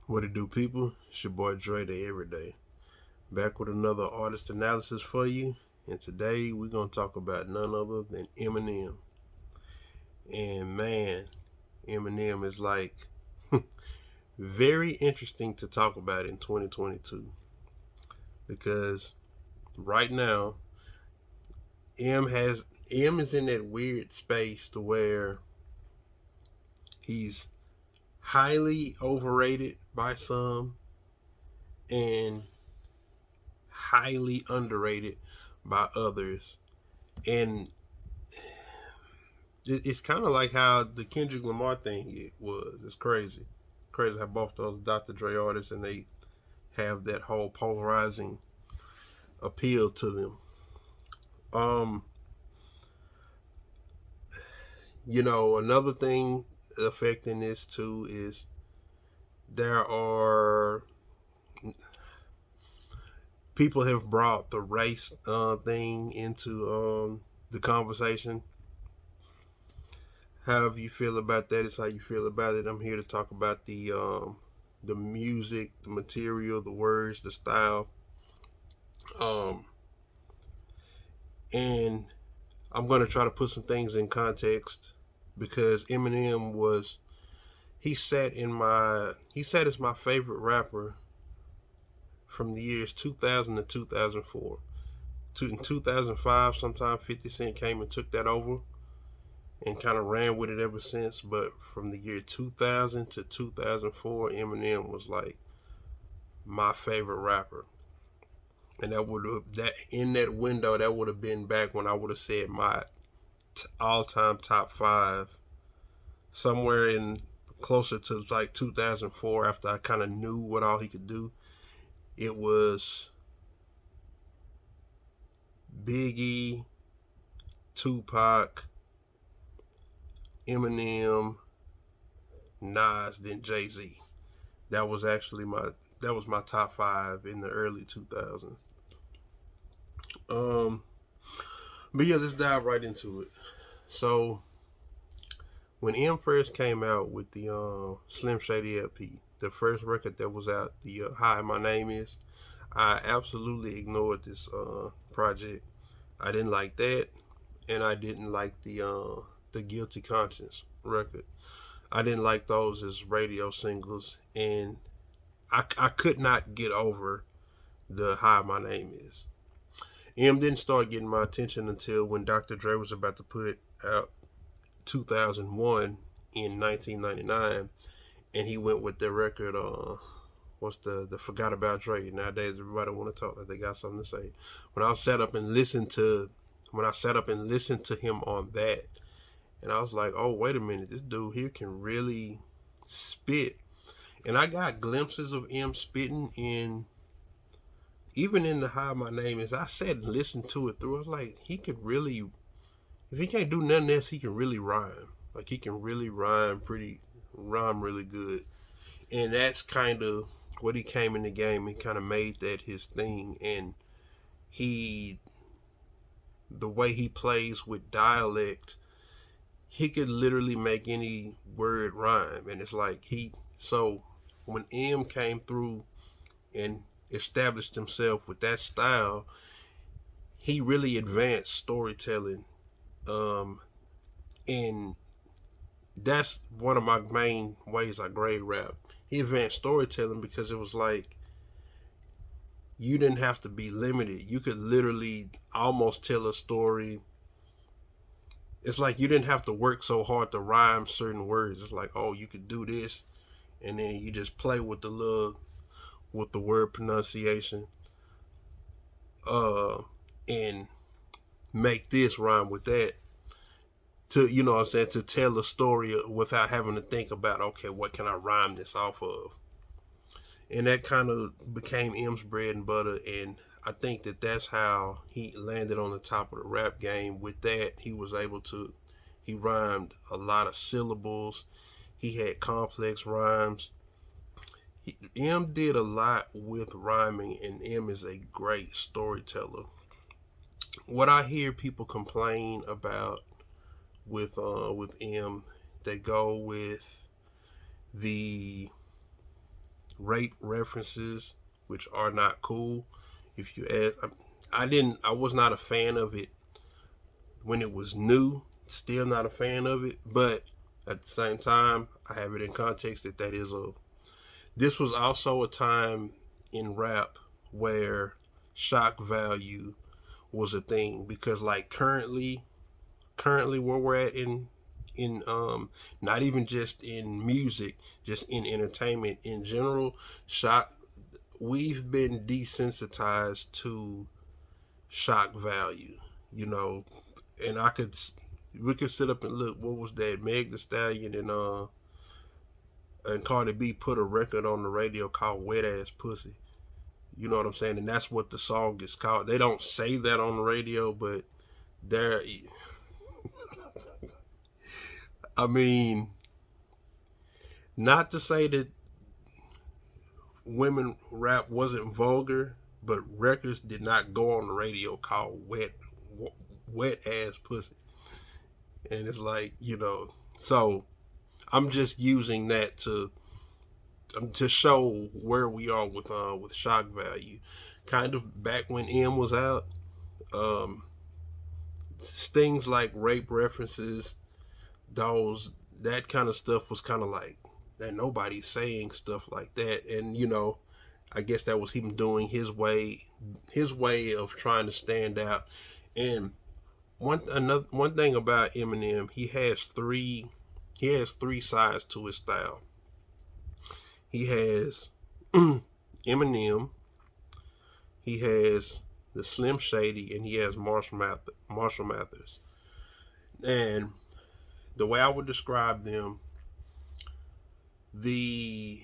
What it do, people? It's your boy Dre the Everyday. Back with another artist analysis for you. And today we're going to talk about none other than Eminem. And man, Eminem is like very interesting to talk about in 2022. Because right now, M is in that weird space to where he's highly overrated by some and highly underrated by others. And it's kind of like how the Kendrick Lamar thing it was. It's crazy. Crazy how both those Dr. Dre artists and they have that whole polarizing appeal to them. Um, another thing affecting this too is there are people have brought the race thing into the conversation. However you feel about that is how you feel about it. I'm here to talk about the music, the material, the words, the style, um, and I'm gonna try to put some things in context because Eminem was he sat as my favorite rapper from the years 2000 to 2004. In 2005, sometime 50 Cent came and took that over and kind of ran with it ever since. But from the year 2000 to 2004, Eminem was like my favorite rapper. And that would have that in that window that would have been back when I would have said my all-time top five somewhere in closer to like 2004 after I kind of knew what all he could do. It was Biggie, Tupac, Eminem, Nas, then Jay-Z. That was actually my top five in the early 2000s. Um, but yeah, let's dive right into it. So when M first came out with the Slim Shady LP, the first record that was out, the Hi My Name Is, I absolutely ignored this project. I didn't like that, and I didn't like the Guilty Conscience record. I didn't like those as radio singles, and I could not get over the Hi My Name Is. M didn't start getting my attention until when Dr. Dre was about to put out 2001 in 1999, and he went with the record. What's the Forgot About Dre? Nowadays, everybody want to talk like they got something to say. When I sat up and listened to him on that, and I was like, oh wait a minute, this dude here can really spit. And I got glimpses of M spitting in even in the Hi My Name Is. I sat and listened to it through. I was like, he could really, if he can't do nothing else, he can really rhyme. Like he can really rhyme really good. And that's kind of what he came in the game and kind of made that his thing. And he, the way he plays with dialect, he could literally make any word rhyme. And it's like so when M came through and established himself with that style, he really advanced storytelling. Um, and that's one of my main ways I grade rap. He advanced storytelling because it was like you didn't have to be limited. You could literally almost tell a story. It's like you didn't have to work so hard to rhyme certain words. It's like, oh, you could do this, and then you just play with the word pronunciation, and make this rhyme with that. To what I'm saying, to tell a story without having to think about, okay, what can I rhyme this off of? And that kind of became M's bread and butter. And I think that that's how he landed on the top of the rap game. With that, he rhymed a lot of syllables. He had complex rhymes. M did a lot with rhyming, and M is a great storyteller. What I hear people complain about with M, they go with the rape references, which are not cool. If you ask, I was not a fan of it when it was new. Still not a fan of it, but at the same time, I have it in context that that is a. This was also a time in rap where shock value was a thing because, like, currently where we're at in not even just in music, just in entertainment in general, shock we've been desensitized to shock value, you know. And we could sit up and look. What was that? Meg The Stallion and Cardi B put a record on the radio called "Wet Ass Pussy." You know what I'm saying? And that's what the song is called. They don't say that on the radio, but there. I mean, not to say that women rap wasn't vulgar, but records did not go on the radio called "Wet Ass Pussy." And it's like, you know, so I'm just using that to show where we are with shock value. Kind of back when M was out, um, things like rape references, those that kind of stuff was kind of like that. Nobody's saying stuff like that, and you know, I guess that was him doing his way of trying to stand out. And one thing about Eminem, he has three sides to his style. He has Eminem, he has the Slim Shady, and he has Marshall Mathers. And the way I would describe them, the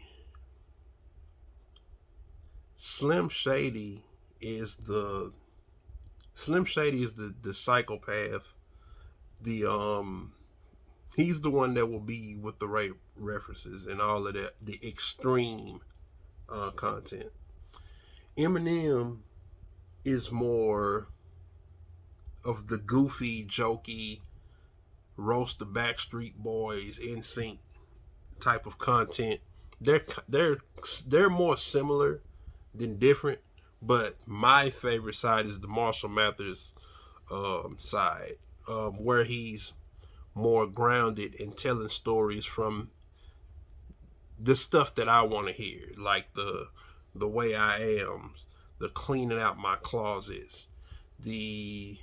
Slim Shady is the the psychopath. The he's the one that will be with the rape references and all of that, the extreme content. Eminem is more of the goofy, jokey, roast the Backstreet Boys, in sync type of content. They're they're they're more similar than different, but my favorite side is the Marshall Mathers side, where he's more grounded and telling stories from the stuff that I want to hear, like the way I am, the cleaning out my closets, the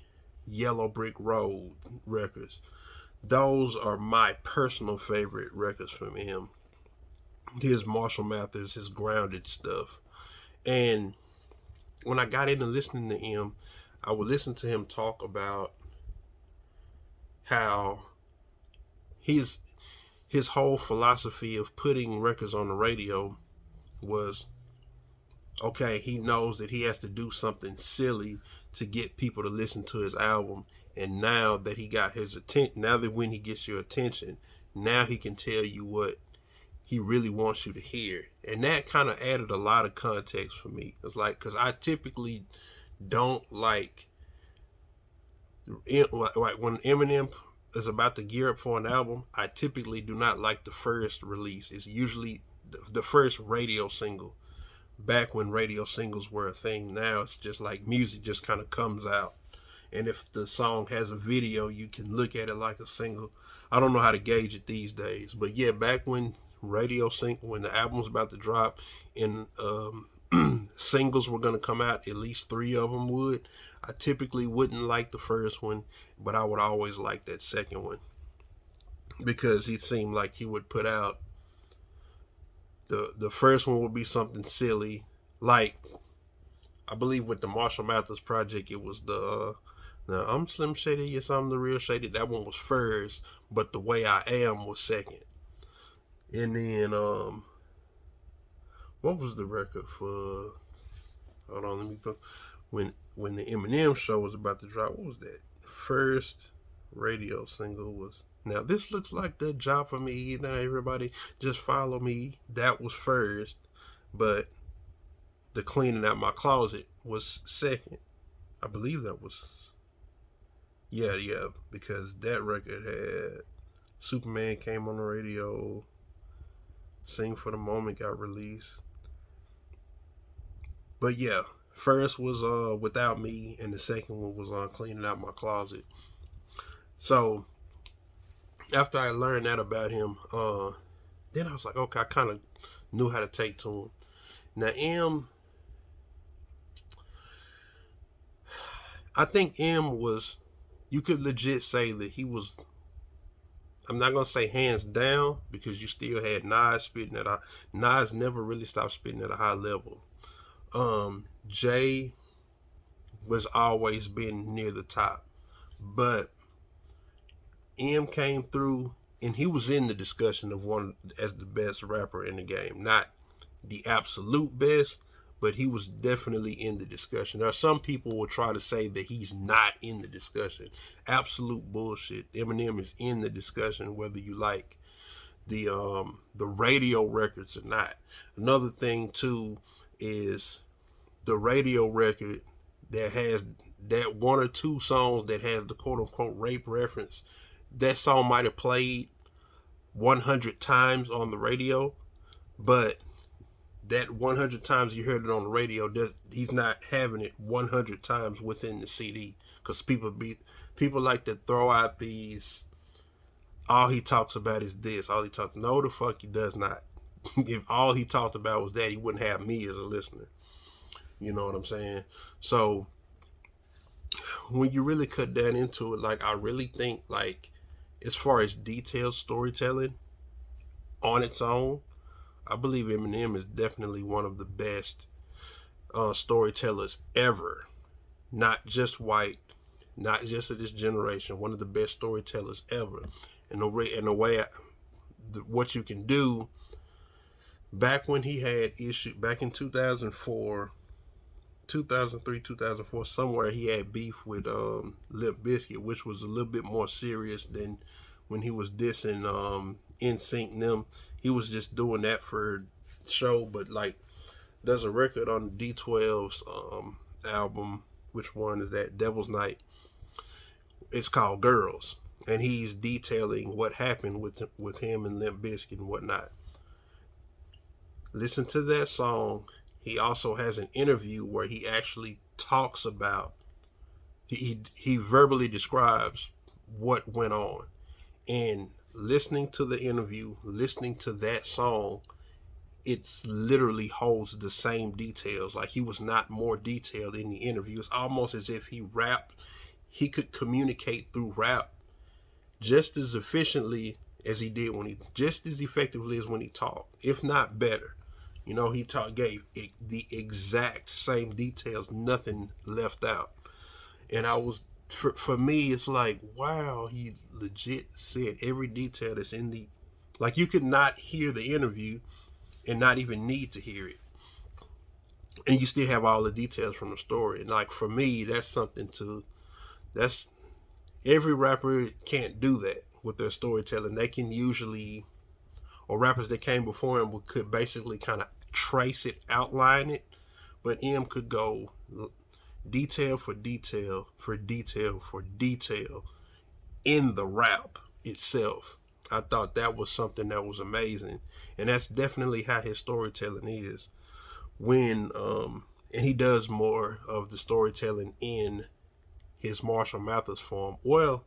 Yellow Brick Road records. Those are my personal favorite records from him. His Marshall Mathers, his grounded stuff. And when I got into listening to him, I would listen to him talk about how his his whole philosophy of putting records on the radio was okay, he knows that he has to do something silly to get people to listen to his album. And now that he got his attention, now that when he gets your attention, now he can tell you what he really wants you to hear. And that kind of added a lot of context for me. It's like, because I typically don't like when Eminem is about to gear up for an album, I typically do not like the first release. It's usually the first radio single. Back when radio singles were a thing, now it's just like music just kind of comes out. And if the song has a video, you can look at it like a single. I don't know how to gauge it these days, but yeah, back when when the album was about to drop and singles were going to come out, at least three of them would. I typically wouldn't like the first one, but I would always like that second one because it seemed like he would put out the first one would be something silly, like I believe with the Marshall Mathers project, it was the now I'm Slim Shady, yes I'm the real Shady. That one was first, but the way I am was second. And then what was the record for? Hold on, let me go. When the Eminem show was about to drop, what was that? First radio single was now this looks like a good job for me. You know, everybody just follow me. That was first, but the cleaning out my closet was second. I believe that was yeah, because that record had Superman came on the radio, Sing for the Moment got released. But yeah, first was Without Me, and the second one was Cleaning Out My Closet. So after I learned that about him, then I was like, okay, I kind of knew how to take to him. Now I think M was, you could legit say that he was. I'm not gonna say hands down because you still had Nas spitting at a. Nas never really stopped spitting at a high level. Jay was always been near the top, but M came through and he was in the discussion of one as the best rapper in the game. Not the absolute best, but he was definitely in the discussion. There are some people will try to say that he's not in the discussion. Absolute bullshit. Eminem is in the discussion whether you like the radio records or not. Another thing too is the radio record that has that one or two songs that has the quote unquote rape reference. That song might have played 100 times on the radio, but that 100 times you heard it on the radio, he's not having it 100 times within the CD because people like to throw out these. All he talks about is this. All he talks. No, the fuck he does not. If all he talked about was that, he wouldn't have me as a listener. You know what I'm saying? So when you really cut down into it, like I really think like as far as detailed storytelling on its own, I believe Eminem is definitely one of the best storytellers ever. Not just white, not just of this generation. One of the best storytellers ever. And the way what you can do. Back when he had issue, back in 2004, 2003, 2004, somewhere he had beef with Limp Bizkit, which was a little bit more serious than when he was dissing NSYNC them. He was just doing that for show, but like there's a record on D12's album. Which one is that? Devil's Night. It's called Girls, and he's detailing what happened with him and Limp Bizkit and whatnot. Listen to that song. He also has an interview where he actually talks about he verbally describes what went on. And listening to the interview, listening to that song, it literally holds the same details. Like he was not more detailed in the interview. It's almost as if he rapped, he could communicate through rap just as efficiently as he did just as effectively as when he talked, if not better. You know, gave the exact same details, nothing left out. And for me, it's like, wow, he legit said every detail that's in like you could not hear the interview and not even need to hear it. And you still have all the details from the story. And like for me, that's every rapper can't do that with their storytelling. They can usually, or rappers that came before him could basically kind of trace it, outline it, but M could go detail for detail for detail for detail in the rap itself. I thought that was something that was amazing, and that's definitely how his storytelling is. And he does more of the storytelling in his Marshall Mathers form. Well,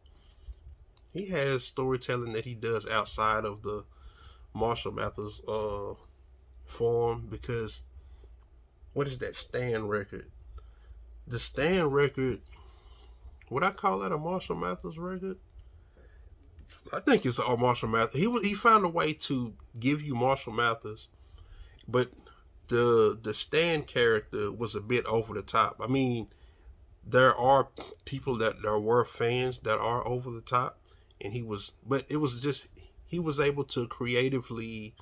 he has storytelling that he does outside of the Marshall Mathers form because what is that Stand record? The Stand record, would I call that a Marshall Mathers record? I think it's a Marshall Mathers. He found a way to give you Marshall Mathers, but the Stan character was a bit over the top. I mean, there are people that there were fans that are over the top, and but it was just he was able to creatively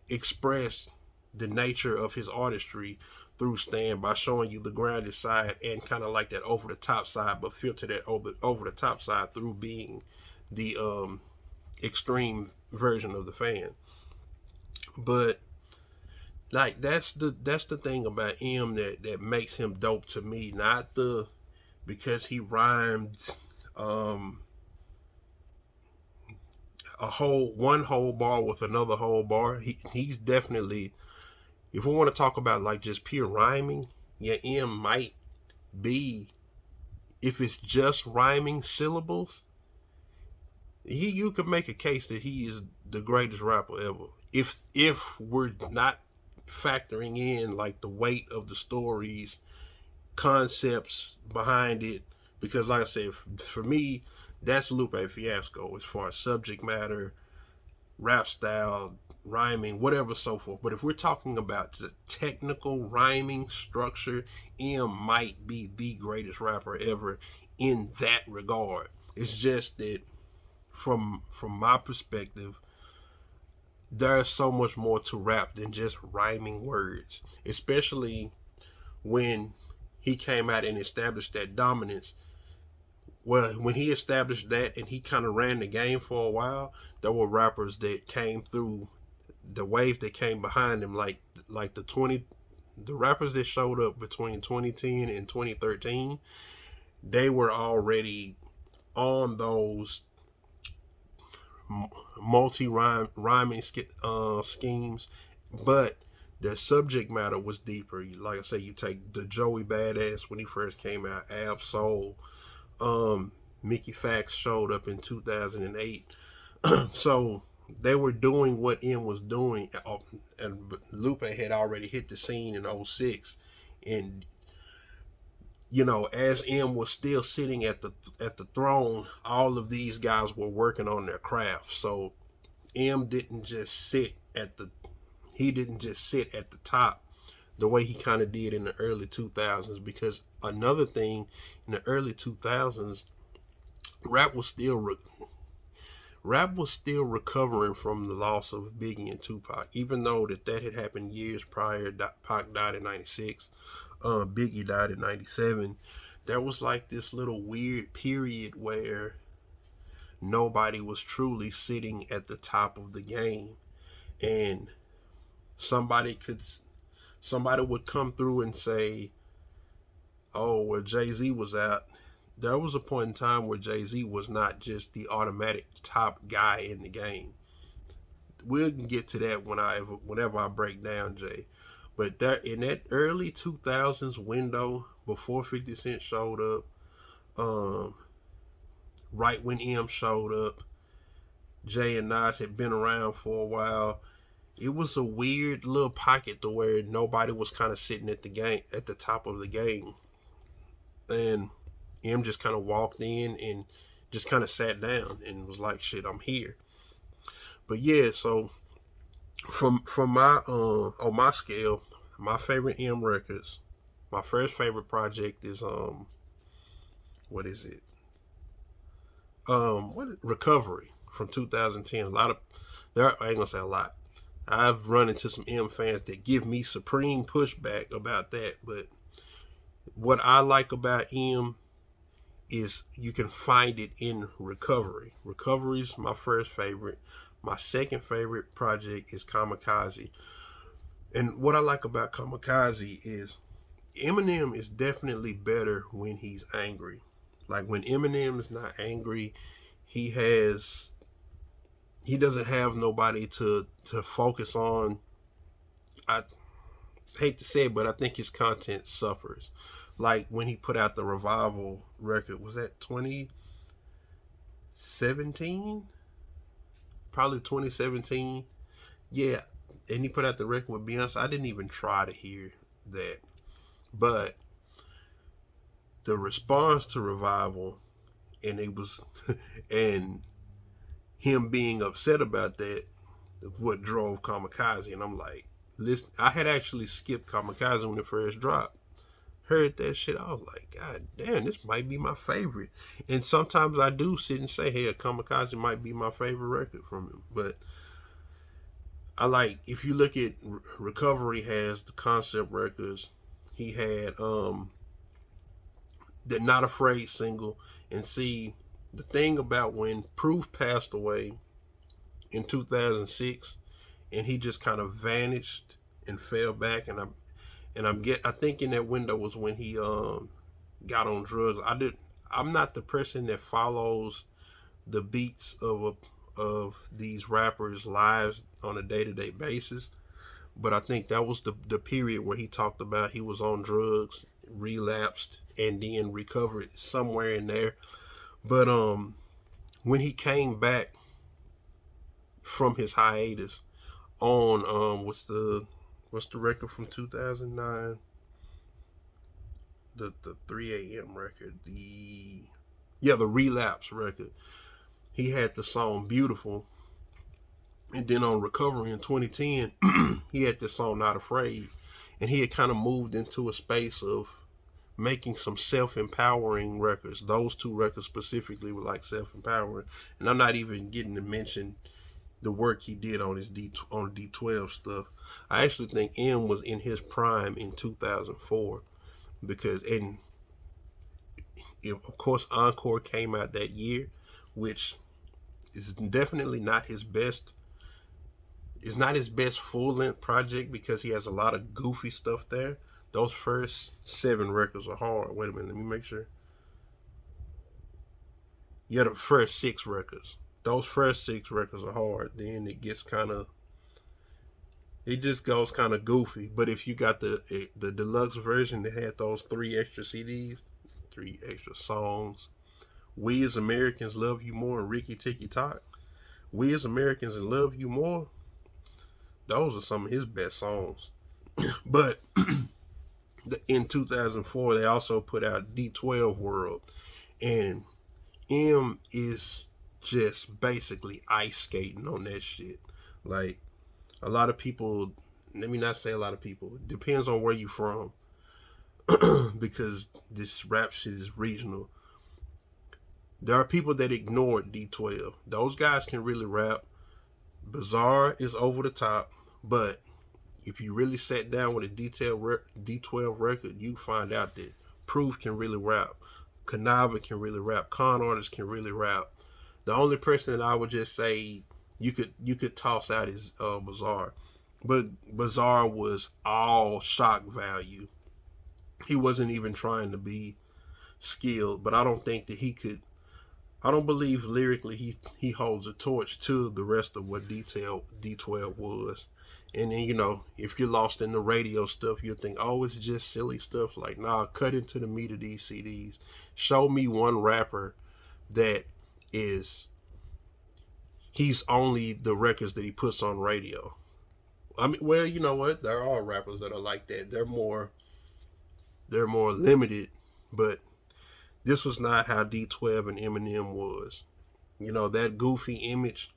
express the nature of his artistry through Stan by showing you the grounded side and kind of like that over the top side, but filter that over the top side through being the extreme version of the fan. But like that's the thing about M that makes him dope to me. Not the because he rhymed um, one whole bar with another whole bar. He's definitely if we want to talk about like just pure rhyming, yeah, M might be, if it's just rhyming syllables, you could make a case that he is the greatest rapper ever. If we're not factoring in like the weight of the stories, concepts behind it, because like I said, for me, that's Lupe Fiasco as far as subject matter, rap style, rhyming, whatever, so forth. But if we're talking about the technical rhyming structure, M might be the greatest rapper ever in that regard. It's just that from my perspective, there's so much more to rap than just rhyming words, especially when he came out and established that dominance. Well, when he established that and he kind of ran the game for a while, there were rappers that came through the wave that came behind him, like the rappers that showed up between 2010 and 2013. They were already on those multi rhyming schemes, but the subject matter was deeper. Like I say, you take the Joey Badass when he first came out, Ab Soul, Mickey Fax showed up in 2008. So they were doing what M was doing, and Lupe had already hit the scene in '06, and as M was still sitting at the throne, all of these guys were working on their craft. So M didn't just sit at the he didn't just sit at the top the way he kind of did in the early 2000s, because another thing, in the early 2000s, rap was still recovering from the loss of Biggie and Tupac, even though that had happened years prior. Pac died in '96, Biggie died in '97. There was like this little weird period where nobody was truly sitting at the top of the game, and somebody would come through and say, "Oh, well, Jay-Z was out." There was a point in time where Jay-Z was not just the automatic top guy in the game. We'll get to that whenever I break down Jay. But that in that early 2000s window, before 50 Cent showed up, right when M showed up, Jay and Nas had been around for a while. It was a weird little pocket to where nobody was kind of sitting at the top of the game, and M just kind of walked in and just kind of sat down and was like, "Shit, I'm here." But yeah, so from my on my scale, my favorite M records, my first favorite project is what is it? Recovery from 2010. A lot of I ain't gonna say a lot. I've run into some M fans that give me supreme pushback about that, but what I like about M is you can find it in Recovery. Recovery is my first favorite. My second favorite project is Kamikaze. And what I like about Kamikaze is Eminem is definitely better when he's angry. Like when Eminem is not angry, he doesn't have nobody to focus on. I hate to say it, but I think his content suffers. Like when he put out the Revival record, was that 2017? Probably 2017. Yeah, and he put out the record with Beyonce. I didn't even try to hear that, but the response to Revival, and it was, and him being upset about that, what drove Kamikaze. And I'm like, listen, I had actually skipped Kamikaze when it first dropped. Heard that shit, I was like, God damn, this might be my favorite. And sometimes I do sit and say, hey, Kamikaze might be my favorite record from him. But I like, if you look at Recovery has the concept records. He had the Not Afraid single. And see, the thing about when Proof passed away in 2006 and he just kind of vanished and fell back, and I think in that window was when he got on drugs. I'm not the person that follows the beats of these rappers' lives on a day-to-day basis, But I think that was the period where he talked about he was on drugs, relapsed, and then recovered somewhere in there. But when he came back from his hiatus on what's the record from 2009, the 3 a.m. record, the relapse record. He had the song Beautiful, and then on Recovery in 2010 he had this song Not Afraid, and he had kind of moved into a space of making some self-empowering records. Those two records specifically were like self-empowering, and I'm not even getting to mention the work he did on his D12 stuff. I actually think M was in his prime in 2004 because, and of course, Encore came out that year, which is definitely not his best. It's not his best full length project because he has a lot of goofy stuff there. Those first 7 records are hard. Wait a minute, let me make sure. Yeah, the first 6 records. Those first 6 records are hard. Then it gets kind of, it just goes kind of goofy. But if you got the deluxe version that had those 3 extra CDs, 3 extra songs, We as Americans Love You More and Ricky Tikki Tok. We as Americans Love You More. Those are some of his best songs. But in 2004, they also put out D12 World, and M is just basically ice skating on that shit. Like, a lot of people, let me not say a lot of people, it depends on where you from, because this rap shit is regional. There are people that ignore D12. Those guys can really rap. Bizarre is over the top, but if you really sat down with a D12 record, you find out that Proof can really rap. Kanava can really rap. Con Artists can really rap. The only person that I would just say you could toss out is Bizarre, but Bizarre was all shock value. He wasn't even trying to be skilled, but I don't think that he could. I don't believe lyrically he holds a torch to the rest of what D12 was. And then, if you're lost in the radio stuff, you'll think, oh, it's just silly stuff. Like, nah, cut into the meat of these CDs. Show me one rapper that is, he's only the records that he puts on radio. I mean, well, you know what? There are rappers that are like that. They're more limited, but this was not how D12 and Eminem was. That goofy image,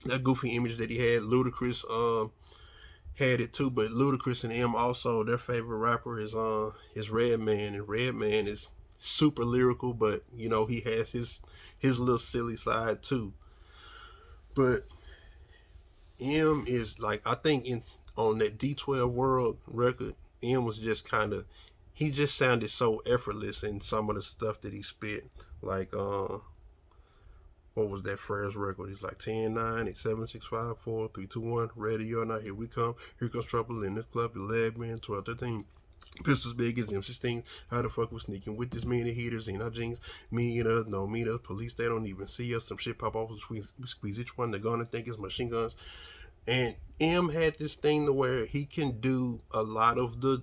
that he had. Ludacris had it too, but Ludacris and M also, their favorite rapper is Redman, and Redman is super lyrical, but he has his little silly side too. But M is like, I think on that D12 World record, M was just kind of, he just sounded so effortless in some of the stuff that he spit. Like, what was that first record? He's like 10, 9, 8, 7, 6, 5, 4, 3, 2, 1, ready or not, here we come. Here comes trouble in this club, 11, 12, 13. Pistols big as M16. How the fuck we sneaking with this many heaters in our jeans? Me and us, no meet us. Police, they don't even see us. Some shit pop off. We squeeze each one. They're gonna think it's machine guns. And M had this thing to where he can do a lot of the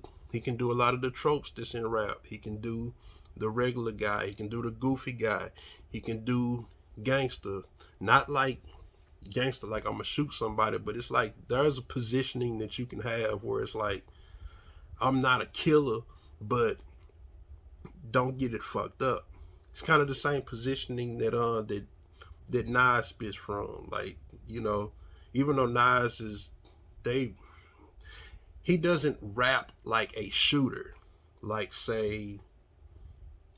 tropes that's in rap. He can do the regular guy. He can do the goofy guy. He can do gangster. Not like gangster like I'm gonna shoot somebody, but it's like there's a positioning that you can have where it's like, I'm not a killer, but don't get it fucked up. It's kind of the same positioning that Nas spits from. Like, even though Nas is, they he doesn't rap like a shooter. Like, say,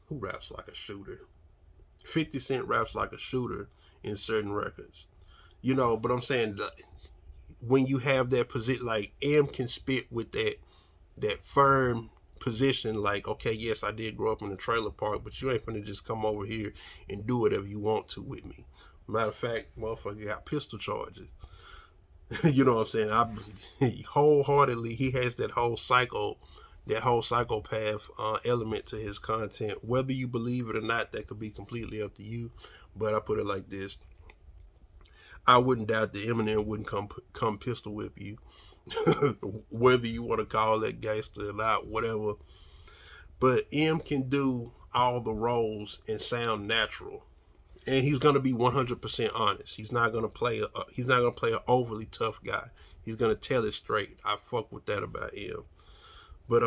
who raps like a shooter? 50 Cent raps like a shooter in certain records. But I'm saying that when you have that position, like M can spit with that firm position, like, okay, yes, I did grow up in a trailer park, but you ain't gonna just come over here and do whatever you want to with me. Matter of fact, motherfucker got pistol charges. You know what I'm saying? Wholeheartedly, he has that whole psychopath element to his content. Whether you believe it or not, that could be completely up to you. But I put it like this: I wouldn't doubt that Eminem wouldn't come pistol whip you. Whether you want to call that gangster or not, whatever. But M can do all the roles and sound natural, and he's gonna be 100% honest. He's not gonna play. He's not gonna play an overly tough guy. He's gonna tell it straight. I fuck with that about M. But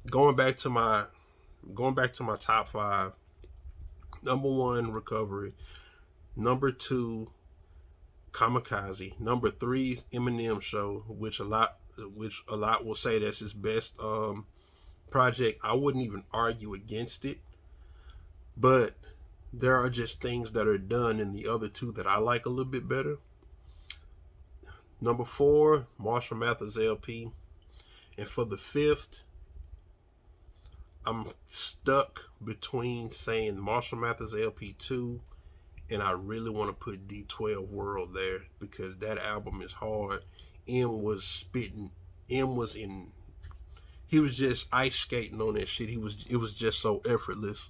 going back to my top five. Number one, Recovery. Number two, Kamikaze. Number three, Eminem Show, which a lot will say that's his best project. I wouldn't even argue against it, but there are just things that are done in the other two that I like a little bit better. Number four, Marshall Mathers LP. And for the fifth, I'm stuck between saying Marshall Mathers LP 2, and I really want to put D12 World there because that album is hard. M was spitting. M was in. He was just ice skating on that shit. It was just so effortless.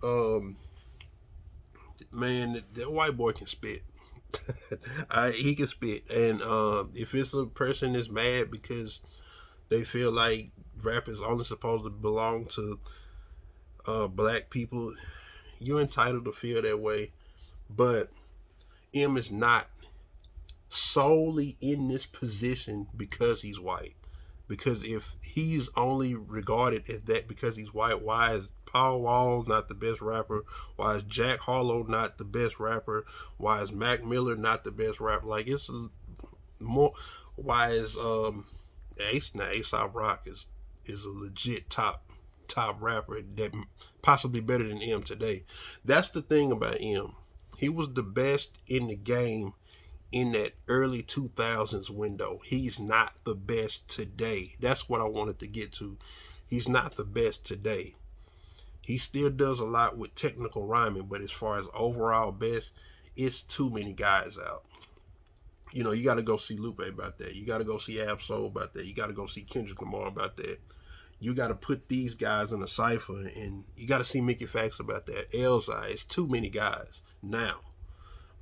Um, man, that white boy can spit. He can spit, and if it's a person that's mad because they feel like rap is only supposed to belong to black people, you're entitled to feel that way. But M is not solely in this position because he's white. Because if he's only regarded as that because he's white, why is Paul Wall not the best rapper? Why is Jack Harlow not the best rapper? Why is Mac Miller not the best rapper? Like, it's more. Why is Aesop Rock is a legit top rapper that possibly better than M today. That's the thing about M. He was the best in the game in that early 2000s window. He's not the best today. That's what I wanted to get to. He's not the best today. He still does a lot with technical rhyming, but as far as overall best, it's too many guys out. You know, you got to go see Lupe about that. You got to go see Ab-Soul about that. You got to go see Kendrick Lamar about that. You got to put these guys in a cipher, and you got to see Mickey Fax about that. Elzai, it's too many guys now.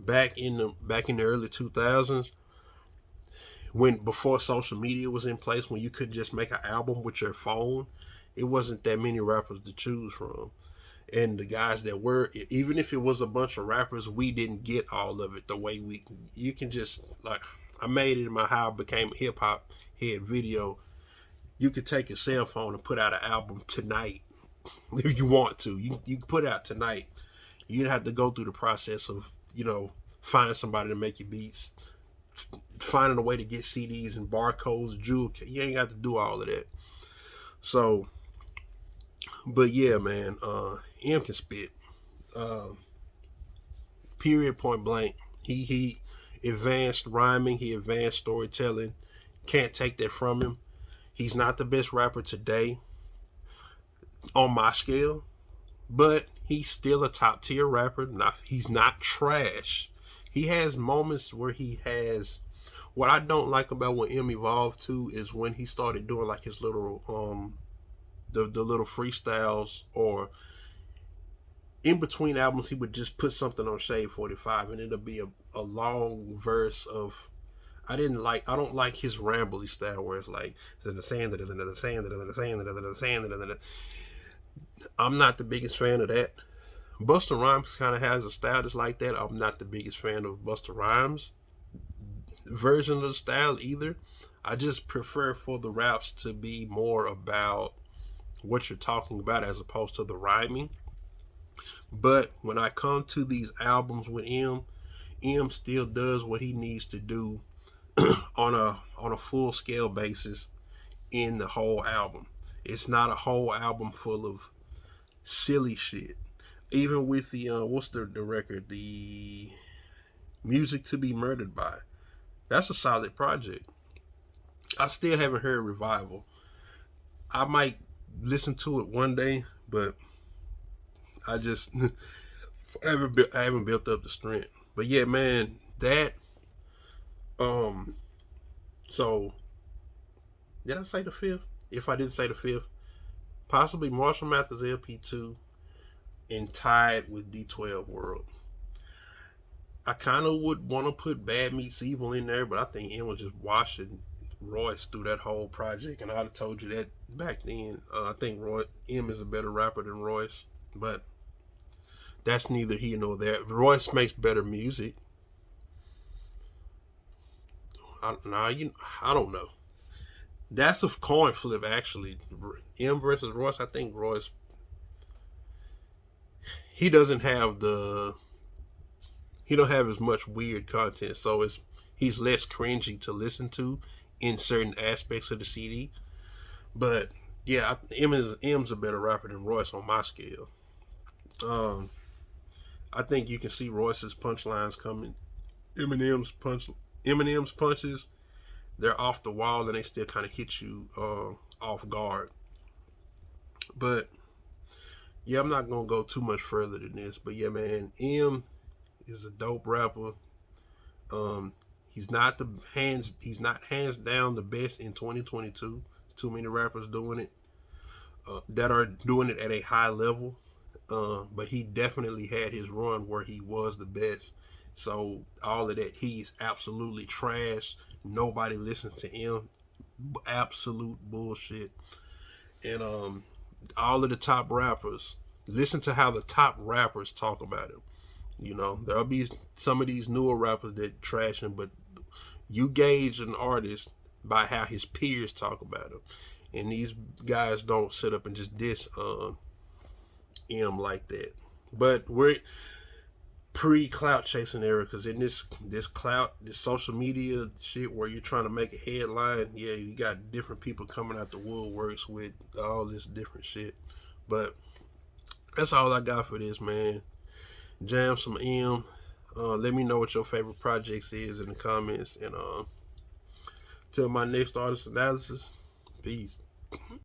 Back in the early 2000s, when before social media was in place, when you couldn't just make an album with your phone, it wasn't that many rappers to choose from. And the guys that were, even if it was a bunch of rappers, we didn't get all of it the way you can just, like, I made it in my How I Became a Hip Hop Head video. You could take your cell phone and put out an album tonight if you want to. You can put it out tonight. You don't have to go through the process of, finding somebody to make your beats, finding a way to get CDs and barcodes, jewel. You ain't got to do all of that. So, but yeah, man, M can spit. Period, point blank. He advanced rhyming. He advanced storytelling. Can't take that from him. He's not the best rapper today on my scale, but he's still a top tier rapper. He's not trash. He has moments where he has. What I don't like about what M evolved to is when he started doing like his little the little freestyles, or in between albums he would just put something on Shade 45 and it'll be a long verse of. I don't like his rambly style where it's like the sand. I'm not the biggest fan of that. Busta Rhymes kind of has a style that's like that. I'm not the biggest fan of Busta Rhymes' version of the style either. I just prefer for the raps to be more about what you're talking about as opposed to the rhyming. But when I come to these albums with M still does what he needs to do on a full scale basis in the whole album. It's not a whole album full of silly shit. Even with the what's the record, the Music to Be Murdered By, that's a solid project. I still haven't heard Revival. I might listen to it one day, but I just I haven't built up the strength. But yeah, man, that so did I say the fifth? If I didn't say the fifth, possibly Marshall Mathers LP2 and tied with D12 World. I kind of would want to put Bad Meets Evil in there, but I think M was just washing Royce through that whole project, and I'd have told you that back then. I think M is a better rapper than Royce, but that's neither here nor there. Royce makes better music. I don't know. That's a coin flip, actually. M versus Royce. I think Royce, he doesn't have the he don't have as much weird content, so he's less cringy to listen to in certain aspects of the CD. But yeah, M's a better rapper than Royce on my scale. Um, I think you can see Royce's punchlines coming. Eminem's punch, Eminem's punches, they're off the wall and they still kind of hit you off guard. But yeah, I'm not gonna go too much further than this. But yeah, man, M is a dope rapper. Um, he's not hands down the best in 2022. There's too many rappers doing it that are doing it at a high level. But he definitely had his run where he was the best. So all of that, he's absolutely trash. Nobody listens to him. Absolute bullshit. And all of the top rappers, listen to how the top rappers talk about him. You know, there'll be some of these newer rappers that trash him, but you gauge an artist by how his peers talk about him. And these guys don't sit up and just diss M like that. But we're pre clout chasing era, because in this social media shit where you're trying to make a headline, yeah, you got different people coming out the woodworks with all this different shit. But that's all I got for this, man. Jam some M. Let me know what your favorite projects is in the comments, and till my next artist analysis. Peace.